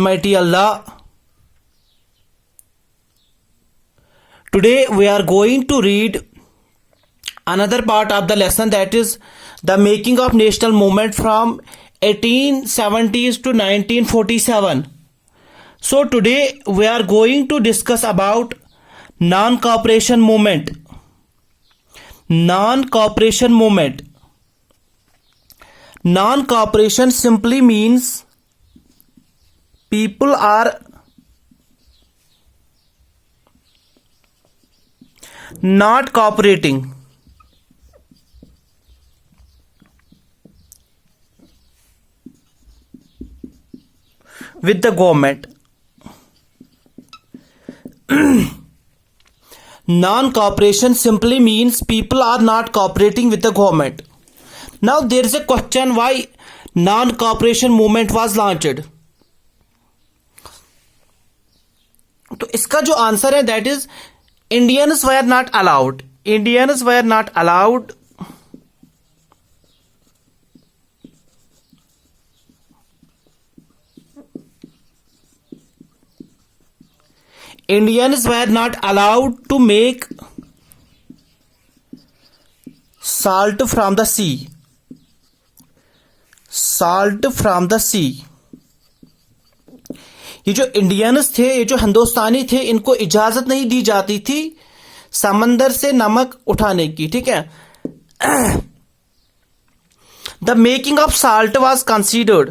Almighty Allah. Today we are going to read another part of the lesson, that is the making of national movement from 1870s to 1947. So today we are going to discuss about non-cooperation movement. Non-cooperation movement. Non-cooperation simply means people are not cooperating with the government. Non-cooperation simply means people are not cooperating with the government. Now there is a question, why non-cooperation movement was launched? तो इसका जो answer है, that is Indians were not allowed. Indians were not allowed Indians were not allowed to make salt from the sea. Salt from the sea. ये जो Indians थे, ये जो हिंदुस्तानी थे, इनको इजाजत नहीं दी जाती थी समंदर से नमक उठाने की. ठीक है. The making of salt was considered.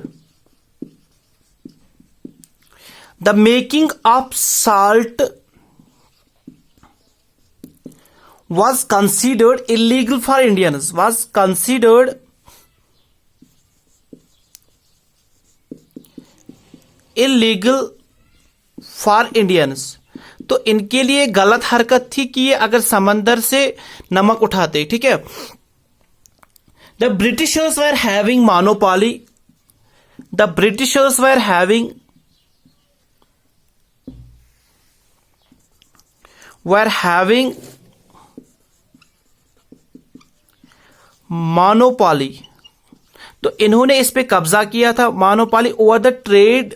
The making of salt was considered illegal for Indians. Was considered illegal for Indians. तो इनके लिए गलत हरकत थी कि ये अगर समंदर से नमक उठाते. ठीक है. The Britishers were having monopoly. The Britishers were having monopoly. तो इन्होंने इस पे कब्जा किया था. Monopoly over the trade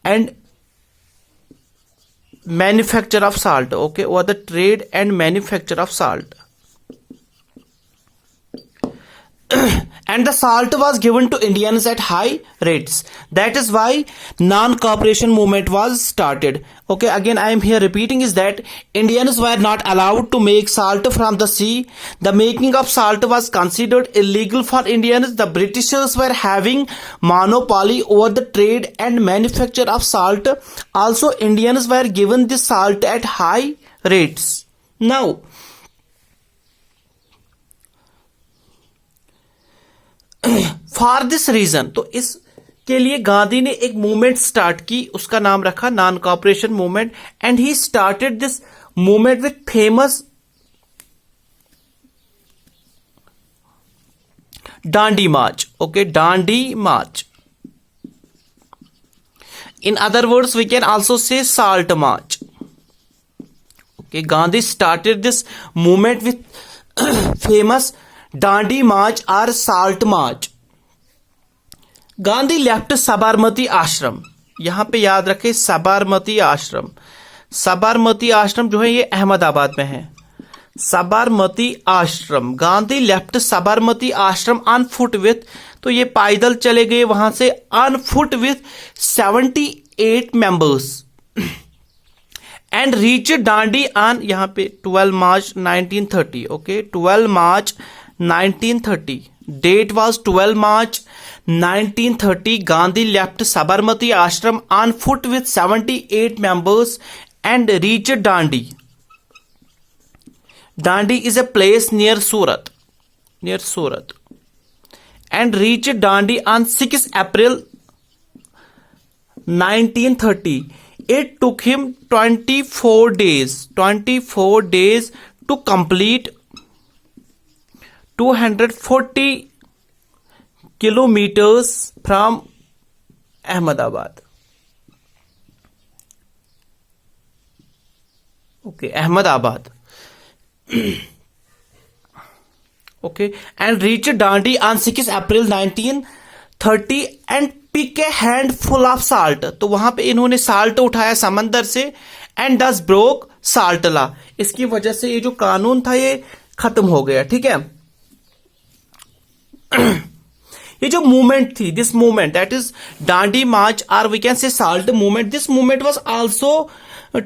and manufacture of salt. Okay, over the trade and manufacture of salt. And the salt was given to Indians at high rates. That is why non-cooperation movement was started. Okay, again I am here repeating is that Indians were not allowed to make salt from the sea. The making of salt was considered illegal for Indians. The Britishers were having monopoly over the trade and manufacture of salt. Also, Indians were given the salt at high rates. Now, for this reason, तो इसके लिए गांधी ने एक movement start की, उसका नाम रखा non cooperation movement. And he started this movement with famous Dandi March. Okay, Dandi March. In other words we can also say Salt March. Okay, Gandhi started this movement with famous Dandi March or Salt March. Gandhi left Sabarmati Ashram. यहां पे याद रखें साबरमती आश्रम. साबरमती आश्रम जो है ये अहमदाबाद में है. साबरमती आश्रम. गांधी लेफ्ट साबरमती आश्रम ऑन फुट विथ, तो ये पैदल चले गए वहां से on foot with 78 members and reach Dandi on, यहां पे 12 मार्च 1930. Okay, 12 March 1930. Date was 12 March 1930. Gandhi left Sabarmati Ashram on foot with 78 members and reached Dandi. Dandi is a place near Surat. And reached Dandi on 6 April 1930. It took him 24 days to complete 240 kilometers from Ahmedabad. Okay, Ahmedabad. Okay, and reached Dandi on 6 April 1930. 30 and pick a handful of salt. तो वहां पे इन्होंने salt उठाया समंदर से, and does broke salt law. इसकी वजह से ये जो कानून था ये खत्म हो गया. ठीक है. ये जो मूवमेंट थी, this movement that is Dandi मार्च और we can say salt movement, this movement was also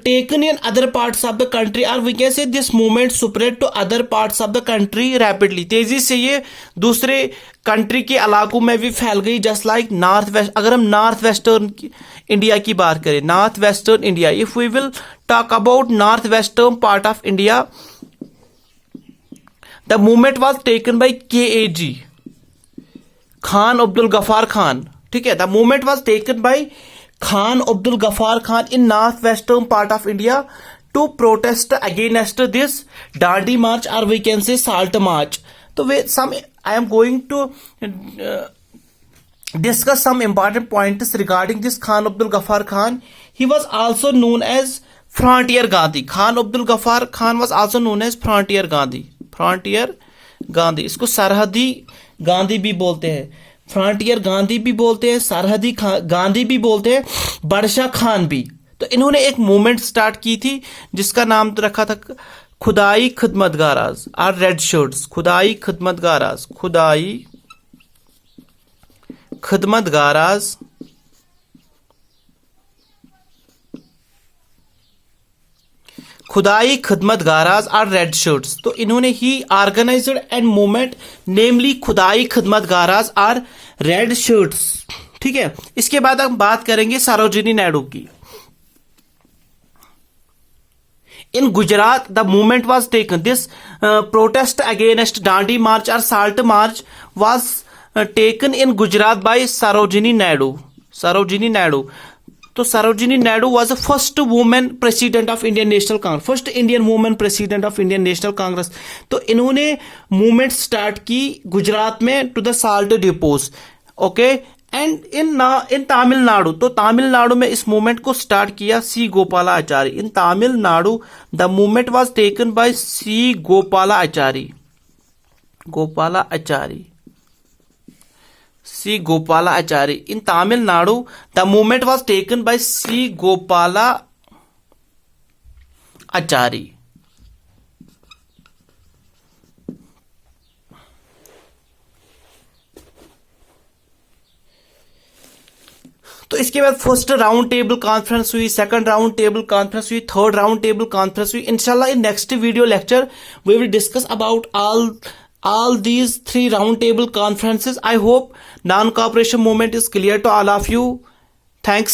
taken in other parts of the country, or we can say this movement spread to other parts of the country rapidly. तेजी से ये दूसरे country के इलाकों में भी फैल गई. जस्ट लाइक नॉर्थ वेस्ट, अगर हम नॉर्थ वेस्टर्न इंडिया की बात करें, north western India, if we will talk about north western part of India, the movement was taken by KAG, Khan Abdul Gaffar Khan. ठीक है. The movement was taken by Khan Abdul Ghaffar Khan in northwestern part of India to protest against this Dandi March, or we can say Salt March. So I am going to discuss some important points regarding this Khan Abdul Ghaffar Khan. He was also known as Frontier Gandhi. Khan Abdul Ghaffar Khan was also known as Frontier Gandhi. Frontier Gandhi. इसको सरहदी गांधी भी बोलते हैं, frontier Gandhi भी बोलते हैं, सरहदी गांधी भी बोलते हैं, बड़शाह खान भी. तो इन्होंने एक मूवमेंट स्टार्ट की थी जिसका नाम तो रखा था खुदाई खिदमतगाराज और रेड शर्ट्स. खुदाई खिदमतगाराज, खुदाई खिदमतगाराज, खुदाई खिदमतगाराज और रेड शर्ट्स. तो इन्होंने ही ऑर्गेनाइज्ड एंड मूवमेंट नेमली खुदाई खिदमतगाराज और रेड शर्ट्स. ठीक है. इसके बाद हम बात करेंगे सरोजिनी नायडू की. In Gujarat the movement was taken, this protest against Dandi मार्च और Salt March was taken in Gujarat by Sarojini Naidu. Sarojini Naidu. तो Sarojini Naidu was the first women president of Indian National Congress, first Indian women president of Indian National Congress. तो इन्होंने movement start की गुजरात में to the salt depots. Okay. And in Tamil Nadu, तो तमिलनाडु में इस movement को start किया C. Gopalachari. In Tamil Nadu the movement was taken bye C. Gopalachari. Gopalachari, C. Gopalachari. In Tamil Nadu, the movement was taken by C. Gopalachari. तो इसके बाद फर्स्ट राउंड टेबल कॉन्फ्रेंस हुई, second round table conference हुई, थर्ड राउंड टेबल कॉन्फ्रेंस हुई. इंशाल्लाह in next video lecture we will discuss about all these 3 round table conferences. I hope non-cooperation movement is clear to all of you. Thanks.